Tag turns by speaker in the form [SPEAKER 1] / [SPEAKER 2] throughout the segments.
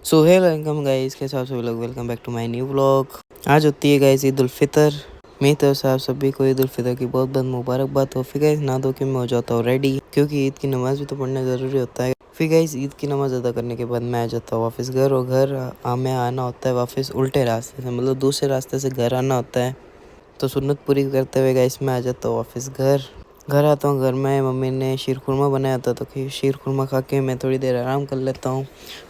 [SPEAKER 1] So hello welcome guys, कैसे आप सभी लोग। Welcome back to my new vlog. आज होती है गाइस ईद उल फितर। मेरी तरफ से आप सभी को ईद उल फितर की बहुत बहुत मुबारकबाद हो। फिर गाइस ना धो के मैं हो जाता हूँ रेडी, क्योंकि ईद की नमाज भी तो पढ़ना ज़रूरी होता है। फिर गाइस ईद की नमाज अदा करने के बाद मैं आ जाता हूँ वापस घर, और घर हमें आना होता है वापस उल्टे रास्ते से, मतलब दूसरे रास्ते से घर आना होता है। तो सुन्नत पूरी करते हुए गाइस मैं आ जाता हूँ वापस घर। घर आता हूँ, घर में मम्मी ने शीर खुरमा बनाया था, तो शीर खुरमा खा के मैं थोड़ी देर आराम कर लेता हूँ।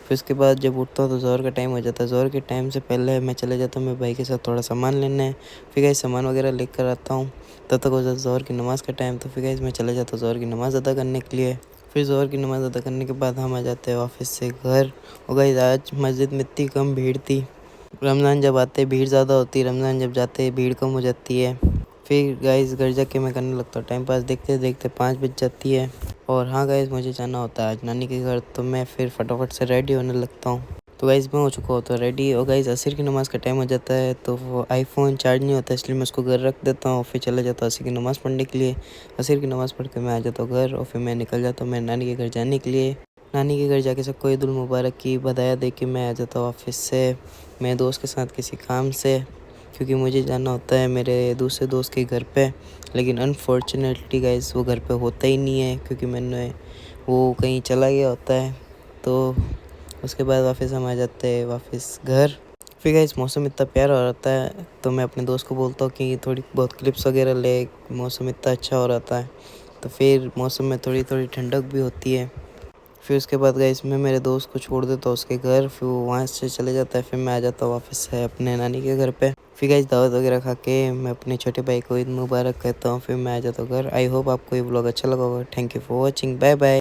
[SPEAKER 1] फिर उसके बाद जब उठता हूँ तो ज़ोहर का टाइम हो जाता है। ज़ोहर के टाइम से पहले मैं चले जाता हूँ मेरे भाई के साथ थोड़ा सामान लेने। फिर गाइस सामान वगैरह लेकर आता हूँ, तब तक हो जाता ज़ोहर की नमाज़ का टाइम। तो फिर गाइस मैं चले जाता हूँ ज़ोहर की नमाज़ अदा करने के लिए। फिर ज़ोहर की नमाज़ अदा करने के बाद हम आ जाते हैं वापस से घर। और गाइस आज मस्जिद में इतनी कम भीड़ थी। रमज़ान जब आते भीड़ ज़्यादा होती है, रमज़ान जब जाते भीड़ कम हो जाती है। फिर गाइस घर जाके मैं करने लगता हूँ टाइम पास, देखते देखते 5 बज जाती है। और हाँ गाइस, मुझे जाना होता है आज नानी के घर, तो मैं फिर फटाफट से रेडी होने लगता हूँ। तो गाइस मैं हो चुका हूँ तो रेडी। और गाइस असर की नमाज़ का टाइम हो जाता है, तो वो आईफोन चार्ज नहीं होता, इसलिए मैं उसको घर रख देता हूँ। फिर चला जाता हूँ असर की नमाज़ पढ़ने के लिए। असर की नमाज़ पढ़ के मैं आ जाता हूँ घर, और फिर मैं निकल जाता हूँ मेरे नानी के घर जाने के लिए। नानी के घर जाके सबको ईद उल मुबारक की बधाई दे के मैं आ जाता हूँ ऑफिस से मेरे दोस्त के साथ किसी काम से, क्योंकि मुझे जाना होता है मेरे दूसरे दोस्त के घर पे। लेकिन अनफॉर्चुनेटली गाइस वो घर पे होता ही नहीं है, क्योंकि मैंने वो कहीं चला गया होता है। तो उसके बाद वापस हम आ जाते हैं वापस घर। फिर गाइस मौसम इतना प्यारा हो रहता है, तो मैं अपने दोस्त को बोलता हूँ कि थोड़ी बहुत क्लिप्स वगैरह ले, मौसम इतना अच्छा हो रहता है। तो फिर मौसम में थोड़ी थोड़ी ठंडक भी होती है। फिर उसके बाद गाइस मैं मेरे दोस्त को छोड़ देता हूँ उसके घर, फिर वो वहाँ से चले जाता है। फिर मैं आ जाता हूँ वापस से अपने नानी के घर पे। फिर गाइस दावत वगैरह खा के मैं अपने छोटे भाई को ईद मुबारक कहता हूँ। फिर मैं आ जाता हूँ घर। आई होप आपको ये व्लॉग अच्छा लगा होगा। Thank you for watching, bye bye.